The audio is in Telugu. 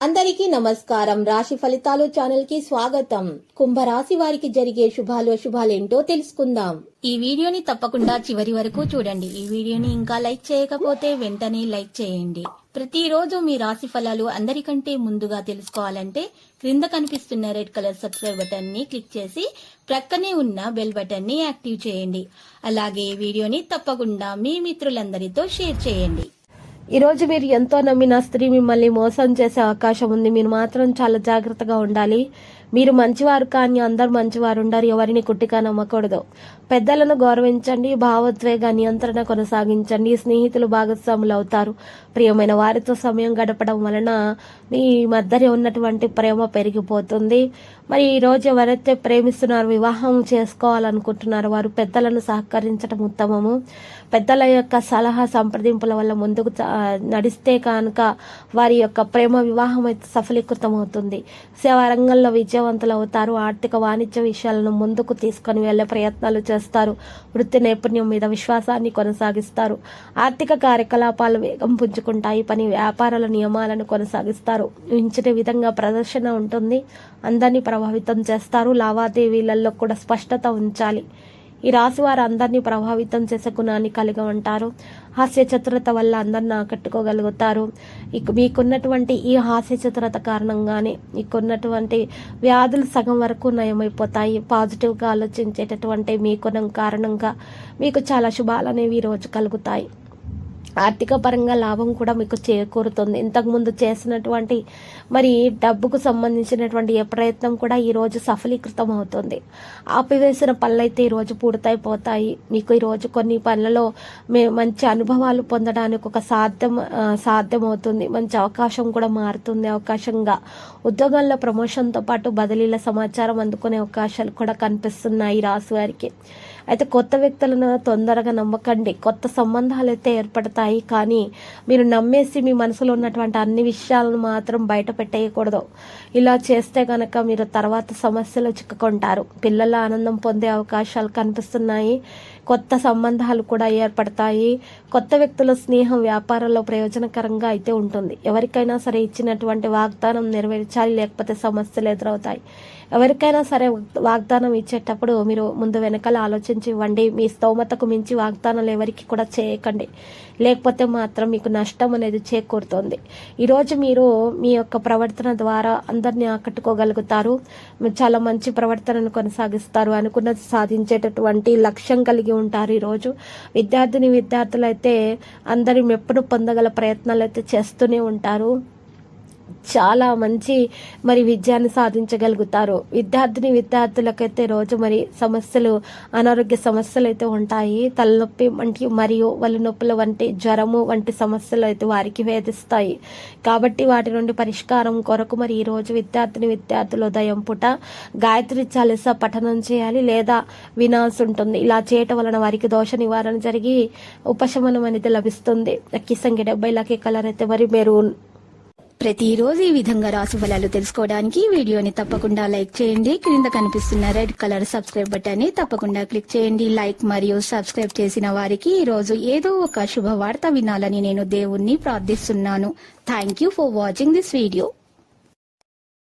అందరికీ నమస్కారం. రాశి ఫలితాలు ఛానల్ కి స్వాగతం. కుంభరాశి వారికి జరిగే శుభాలేంటో తెలుసుకుందాం. ఈ వీడియోని తప్పకుండా చివరి వరకు చూడండి. ఈ వీడియోని ఇంకా లైక్ చేయకపోతే వెంటనే లైక్ చేయండి. ప్రతిరోజు మీ రాశి ఫలాలు అందరికంటే ముందుగా తెలుసుకోవాలంటే క్రింద కనిపిస్తున్న రెడ్ కలర్ సబ్స్క్రైబ్ బటన్ ని క్లిక్ చేసి ప్రక్కనే ఉన్న బెల్ బటన్ ని యాక్టివ్ చేయండి. అలాగే ఈ వీడియోని తప్పకుండా మీ మిత్రులందరితో షేర్ చేయండి. ఈ రోజు మీరు ఎంతో నమ్మిన స్త్రీ మిమ్మల్ని మోసం చేసే అవకాశం ఉంది. మీరు మాత్రం చాలా జాగ్రత్తగా ఉండాలి. మీరు మంచివారు కానీ అందరు మంచివారు ఉండరు. ఎవరిని కుట్టిగా నమ్మకూడదు. పెద్దలను గౌరవించండి. భావోద్వేగ నియంత్రణ కొనసాగించండి. స్నేహితులు భాగస్వాములు అవుతారు. ప్రియమైన వారితో సమయం గడపడం వలన మీ మధ్య ఉన్నటువంటి ప్రేమ పెరిగిపోతుంది. మరి ఈ రోజు ఎవరైతే ప్రేమిస్తున్నారో, వివాహం చేసుకోవాలనుకుంటున్నారో వారు పెద్దలను సహకరించడం ఉత్తమము. పెద్దల యొక్క సలహా సంప్రదింపుల వల్ల ముందుకు నడిస్తే కనుక వారి యొక్క ప్రేమ వివాహం అయితే సఫలీకృతం అవుతుంది. సేవా రంగంలో విజయవంతులు అవుతారు. ఆర్థిక వాణిజ్య విషయాలను ముందుకు తీసుకొని వెళ్లే ప్రయత్నాలు చేస్తారు. వృత్తి నైపుణ్యం మీద విశ్వాసాన్ని కొనసాగిస్తారు. ఆర్థిక కార్యకలాపాలు వేగం పుంజుకుంటాయి. పని వ్యాపారాల నియమాలను కొనసాగిస్తారు. ఊహించిన విధంగా ప్రదర్శన ఉంటుంది. అందరినీ ప్రభావితం చేస్తారు. లావాదేవీలలో కూడా స్పష్టత ఉంచాలి. ఈ రాశి వారు అందరినీ ప్రభావితం చేసే గుణాన్ని కలిగి ఉంటారు. హాస్య చతురత వల్ల అందరిని ఆకట్టుకోగలుగుతారు. మీకున్నటువంటి ఈ హాస్య చతురత కారణంగానే మీకున్నటువంటి వ్యాధులు సగం వరకు నయమైపోతాయి. పాజిటివ్గా ఆలోచించేటటువంటి మీ గుణం కారణంగా మీకు చాలా శుభాలు అనేవి ఈ రోజు కలుగుతాయి. ఆర్థిక పరంగా లాభం కూడా మీకు చేకూరుతుంది. ఇంతకుముందు చేసినటువంటి మరి డబ్బుకు సంబంధించినటువంటి ఏ ప్రయత్నం కూడా ఈరోజు సఫలీకృతం అవుతుంది. ఆపివేసిన పనులైతే ఈరోజు పూర్తయిపోతాయి. మీకు ఈరోజు కొన్ని పనులలో మంచి అనుభవాలు పొందడానికి ఒక సాధ్యమవుతుంది. మంచి అవకాశం కూడా మారుతుంది. అవకాశంగా ఉద్యోగాల్లో ప్రమోషన్తో పాటు బదిలీల సమాచారం అందుకునే అవకాశాలు కూడా కనిపిస్తున్నాయి ఈ రాశి వారికి. అయితే కొత్త వ్యక్తులను తొందరగా నమ్మకండి. కొత్త సంబంధాలు అయితే ఏర్పడతాయి. కానీ మీరు నమ్మేసి మీ మనసులో ఉన్నటువంటి అన్ని విషయాలను మాత్రం బయట పెట్టేయకూడదు. ఇలా చేస్తే కనుక మీరు తర్వాత సమస్యలు చిక్కుకుంటారు. పిల్లల ఆనందం పొందే అవకాశాలు కనిపిస్తున్నాయి. కొత్త సంబంధాలు కూడా ఏర్పడతాయి. కొత్త వ్యక్తుల స్నేహం వ్యాపారంలో ప్రయోజనకరంగా అయితే ఉంటుంది. ఎవరికైనా సరే ఇచ్చినటువంటి వాగ్దానం నెరవేర్చాలి, లేకపోతే సమస్యలు ఎదురవుతాయి. ఎవరికైనా సరే వాగ్దానం ఇచ్చేటప్పుడు మీరు ముందు వెనకాల ఆలోచించి ఇవ్వండి. మీ స్తోమతకు మించి వాగ్దానాలు ఎవరికి కూడా చేయకండి, లేకపోతే మాత్రం మీకు నష్టం అనేది చేకూరుతుంది. ఈరోజు మీరు మీ యొక్క ప్రవర్తన ద్వారా అందరినీ ఆకట్టుకోగలుగుతారు. చాలా మంచి ప్రవర్తనను కొనసాగిస్తారు. అనుకున్నది సాధించేటటువంటి లక్ష్యం కలిగి ఉంటారు. ఈరోజు విద్యార్థులు అయితే అందరి మెప్పును పొందగల ప్రయత్నాలు అయితే చేస్తూనే ఉంటారు. చాలా మంచి మరి విజయాన్ని సాధించగలుగుతారు. విద్యార్థులకైతే రోజు మరి సమస్యలు, అనారోగ్య సమస్యలు అయితే ఉంటాయి. తలనొప్పి వంటి మరియు ఒళ్ళు నొప్పుల వంటి, జ్వరము వంటి సమస్యలు అయితే వారికి వేధిస్తాయి. కాబట్టి వాటి నుండి పరిష్కారం కొరకు మరి ఈ రోజు విద్యార్థులు ఉదయం పూట గాయత్రి చాలీస పఠనం చేయాలి లేదా వినాల్సి ఉంటుంది. ఇలా చేయటం వలన వారికి దోష నివారణ జరిగి ఉపశమనం అనేది లభిస్తుంది. లక్కీ సంఖ్య 70, లక్కీ కలర్ అయితే మరి మెరూన్. ప్రతిరోజు ఈ విధంగా రాశి ఫలాలు తెలుసుకోవడానికి వీడియోని తప్పకుండా లైక్ చేయండి. క్రింద కనిపిస్తున్న రెడ్ కలర్ సబ్స్క్రైబ్ బటన్ ని తప్పకుండా క్లిక్ చేయండి. లైక్ మరియు సబ్స్క్రైబ్ చేసిన వారికి ఈ రోజు ఏదో ఒక శుభవార్త వినాలని నేను దేవుణ్ణి ప్రార్థిస్తున్నాను. Thank you for watching this video.